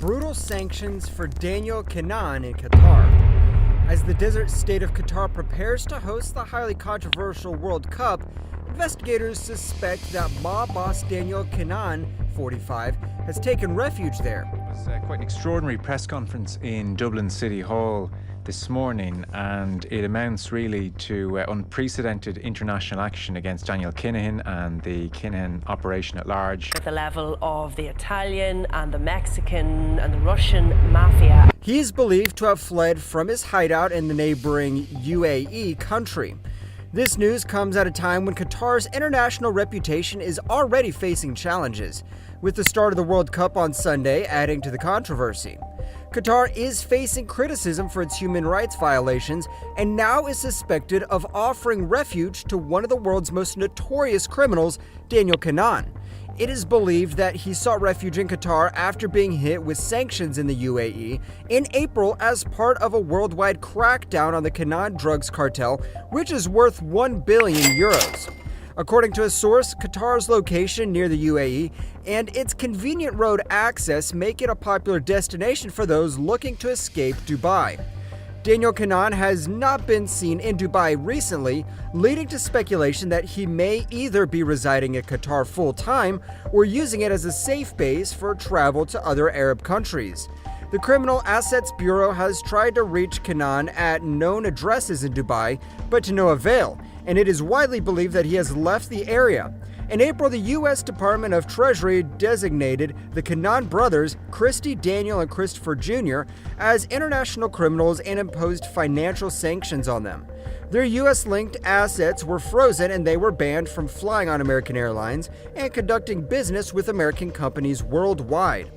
brutal sanctions for Daniel Kinahan in Qatar. As the desert state of Qatar prepares to host the highly controversial World Cup, investigators suspect that mob boss Daniel Kinahan, 45, has taken refuge there. It was quite an extraordinary press conference in Dublin City Hall this morning, and it amounts really to unprecedented international action against Daniel Kinahan and the Kinahan operation at large. At the level of the Italian and the Mexican and the Russian mafia. He is believed to have fled from his hideout in the neighboring UAE country. This news comes at a time when Qatar's international reputation is already facing challenges, with the start of the World Cup on Sunday adding to the controversy. Qatar is facing criticism for its human rights violations and now is suspected of offering refuge to one of the world's most notorious criminals, Daniel Kinahan. It is believed that he sought refuge in Qatar after being hit with sanctions in the UAE in April as part of a worldwide crackdown on the Kinahan drugs cartel, which is worth 1 billion euros. According to a source, Qatar's location near the UAE and its convenient road access make it a popular destination for those looking to escape Dubai. Daniel Kinahan has not been seen in Dubai recently, leading to speculation that he may either be residing in Qatar full-time or using it as a safe base for travel to other Arab countries. The Criminal Assets Bureau has tried to reach Kinahan at known addresses in Dubai, but to no avail, and it is widely believed that he has left the area. In April, the U.S. Department of Treasury designated the Kinahan brothers, Christy, Daniel, and Christopher Jr., as international criminals and imposed financial sanctions on them. Their U.S.-linked assets were frozen and they were banned from flying on American Airlines and conducting business with American companies worldwide.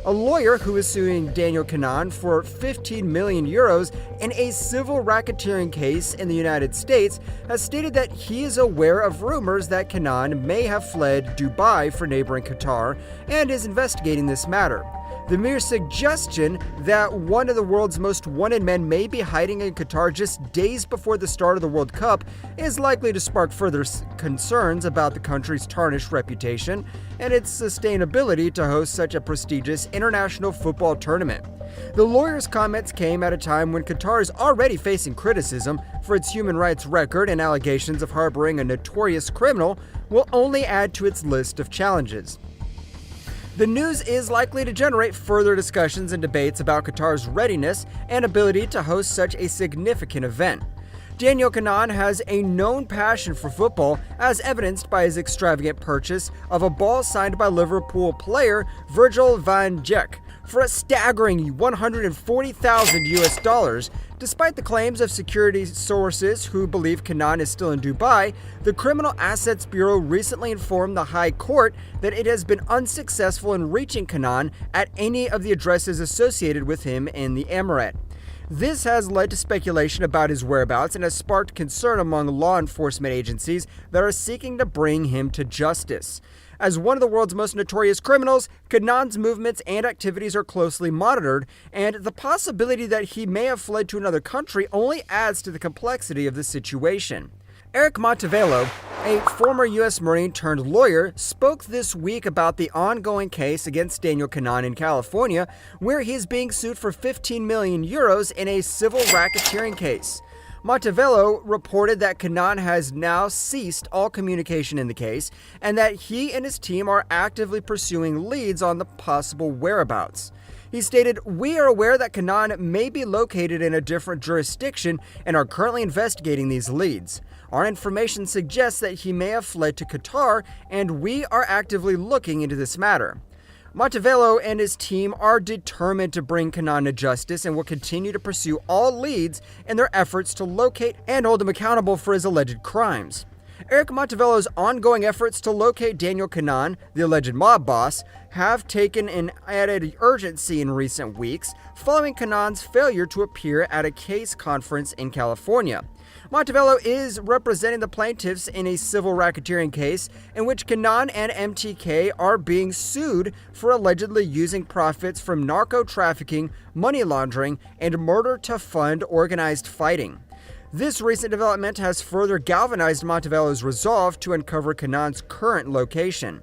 A lawyer who is suing Daniel Kinahan for 15 million euros in a civil racketeering case in the United States has stated that he is aware of rumors that Kinahan may have fled Dubai for neighboring Qatar and is investigating this matter. The mere suggestion that one of the world's most wanted men may be hiding in Qatar just days before the start of the World Cup is likely to spark further concerns about the country's tarnished reputation and its sustainability to host such a prestigious international football tournament. The lawyer's comments came at a time when Qatar is already facing criticism for its human rights record, and allegations of harboring a notorious criminal will only add to its list of challenges. The news is likely to generate further discussions and debates about Qatar's readiness and ability to host such a significant event. Daniel Kinahan has a known passion for football, as evidenced by his extravagant purchase of a ball signed by Liverpool player Virgil van Dijk for a staggering 140,000 US dollars. Despite the claims of security sources who believe Kinahan is still in Dubai, the Criminal Assets Bureau recently informed the High Court that it has been unsuccessful in reaching Kinahan at any of the addresses associated with him in the Emirate. This has led to speculation about his whereabouts and has sparked concern among law enforcement agencies that are seeking to bring him to justice. As one of the world's most notorious criminals, Kinahan's movements and activities are closely monitored, and the possibility that he may have fled to another country only adds to the complexity of the situation. Eric Montevello, a former U.S. Marine turned lawyer, spoke this week about the ongoing case against Daniel Kinahan in California, where he is being sued for 15 million euros in a civil racketeering case. Montevello reported that Kinahan has now ceased all communication in the case and that he and his team are actively pursuing leads on the possible whereabouts. He stated, "We are aware that Kinahan may be located in a different jurisdiction and are currently investigating these leads. Our information suggests that he may have fled to Qatar, and we are actively looking into this matter." Montevello and his team are determined to bring Kinahan to justice and will continue to pursue all leads in their efforts to locate and hold him accountable for his alleged crimes. Eric Montevello's ongoing efforts to locate Daniel Kinahan, the alleged mob boss, have taken an added urgency in recent weeks following Kinahan's failure to appear at a case conference in California. Montevello is representing the plaintiffs in a civil racketeering case in which Kinahan and MTK are being sued for allegedly using profits from narco trafficking, money laundering, and murder to fund organized fighting. This recent development has further galvanized Montevello's resolve to uncover Kinahan's current location.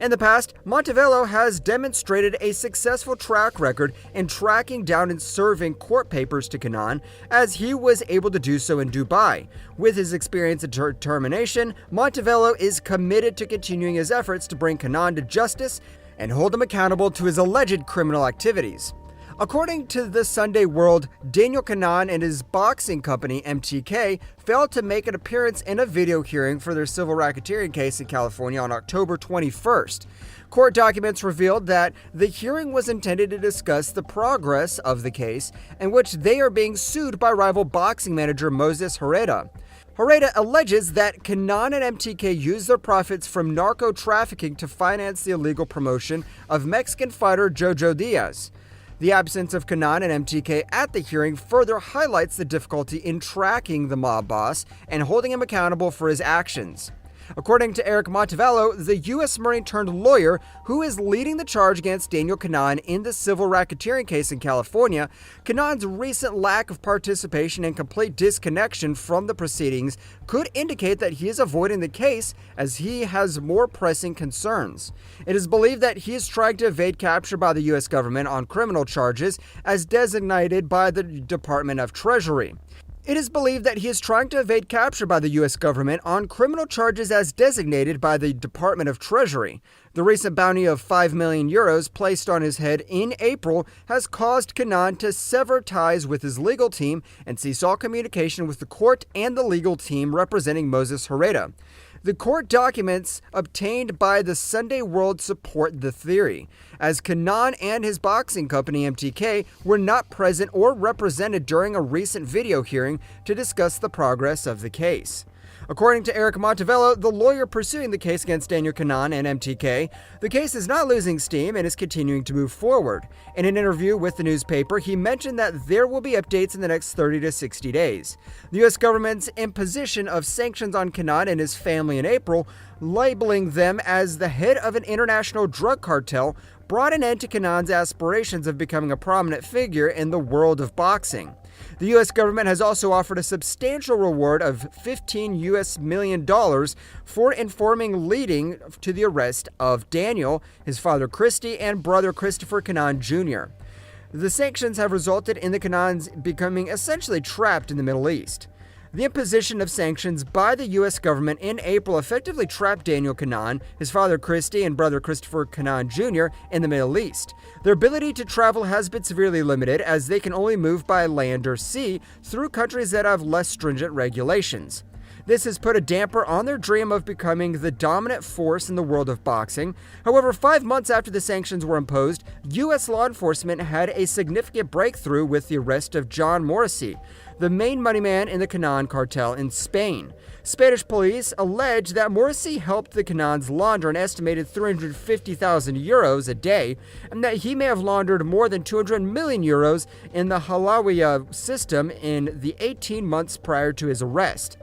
In the past, Montevello has demonstrated a successful track record in tracking down and serving court papers to Kinahan, as he was able to do so in Dubai. With his experience and determination, Montevello is committed to continuing his efforts to bring Kinahan to justice and hold him accountable to his alleged criminal activities. According to the Sunday World, Daniel Kinahan and his boxing company, MTK, failed to make an appearance in a video hearing for their civil racketeering case in California on October 21st. Court documents revealed that the hearing was intended to discuss the progress of the case, in which they are being sued by rival boxing manager Moses Herrera. Herrera alleges that Kinahan and MTK used their profits from narco trafficking to finance the illegal promotion of Mexican fighter Jojo Diaz. The absence of Kinahan and MTK at the hearing further highlights the difficulty in tracking the mob boss and holding him accountable for his actions. According to Eric Montevello, the U.S. Marine turned lawyer who is leading the charge against Daniel Kinahan in the civil racketeering case in California, Kinahan's recent lack of participation and complete disconnection from the proceedings could indicate that he is avoiding the case as he has more pressing concerns. It is believed that he is trying to evade capture by the U.S. government on criminal charges as designated by the Department of Treasury. It is believed that he is trying to evade capture by the U.S. government on criminal charges as designated by the Department of Treasury. The recent bounty of 5 million euros placed on his head in April has caused Kinahan to sever ties with his legal team and cease all communication with the court and the legal team representing Moses Herrera. The court documents obtained by the Sunday World support the theory, as Kinahan and his boxing company MTK were not present or represented during a recent video hearing to discuss the progress of the case. According to Eric Montevello, the lawyer pursuing the case against Daniel Kinahan and MTK, the case is not losing steam and is continuing to move forward. In an interview with the newspaper, he mentioned that there will be updates in the next 30 to 60 days. The U.S. government's imposition of sanctions on Kinahan and his family in April, labeling them as the head of an international drug cartel, brought an end to Kinahan's aspirations of becoming a prominent figure in the world of boxing. The U.S. government has also offered a substantial reward of $15 million for informing leading to the arrest of Daniel, his father Christy, and brother Christopher Kinahan Jr. The sanctions have resulted in the Kinahans becoming essentially trapped in the Middle East. The imposition of sanctions by the U.S. government in April effectively trapped Daniel Kinahan, his father Christy, and brother Christopher Kinahan Jr. in the Middle East. Their ability to travel has been severely limited, as they can only move by land or sea through countries that have less stringent regulations. This has put a damper on their dream of becoming the dominant force in the world of boxing. However, 5 months after the sanctions were imposed, U.S. law enforcement had a significant breakthrough with the arrest of John Morrissey, the main moneyman in the Kinahan cartel in Spain. Spanish police allege that Morrissey helped the Kinahans launder an estimated 350,000 euros a day, and that he may have laundered more than 200 million euros in the Halawiya system in the 18 months prior to his arrest.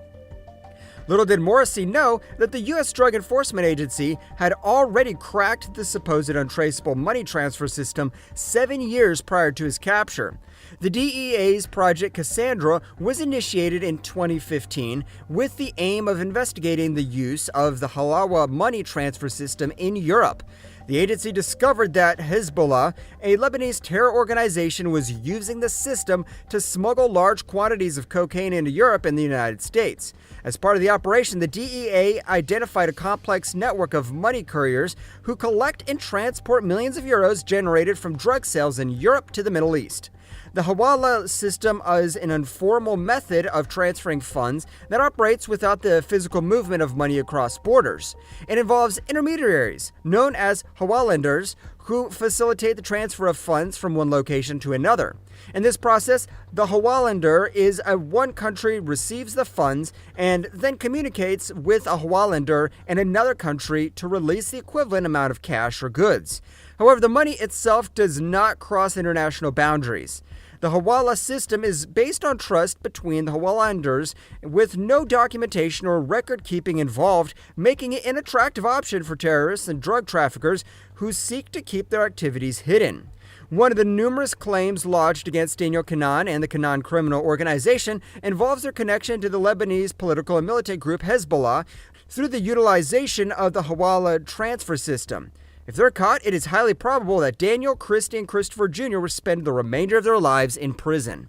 Little did Morrissey know that the U.S. Drug Enforcement Agency had already cracked the supposed untraceable money transfer system 7 years prior to his capture. The DEA's Project Cassandra was initiated in 2015 with the aim of investigating the use of the Halawa money transfer system in Europe. The agency discovered that Hezbollah, a Lebanese terror organization, was using the system to smuggle large quantities of cocaine into Europe and the United States. As part of the operation, the DEA identified a complex network of money couriers who collect and transport millions of euros generated from drug sales in Europe to the Middle East. The Hawala system is an informal method of transferring funds that operates without the physical movement of money across borders. It involves intermediaries, known as Hawalanders, who facilitate the transfer of funds from one location to another. In this process, the Hawalander is one country receives the funds and then communicates with a Hawalander in another country to release the equivalent amount of cash or goods. However, the money itself does not cross international boundaries. The Hawala system is based on trust between the Hawalanders with no documentation or record keeping involved, making it an attractive option for terrorists and drug traffickers who seek to keep their activities hidden. One of the numerous claims lodged against Daniel Kinahan and the Kinahan criminal organization involves their connection to the Lebanese political and militant group Hezbollah. through the utilization of the Hawala transfer system. If they're caught, it is highly probable that Daniel, Christy, and Christopher Jr. will spend the remainder of their lives in prison.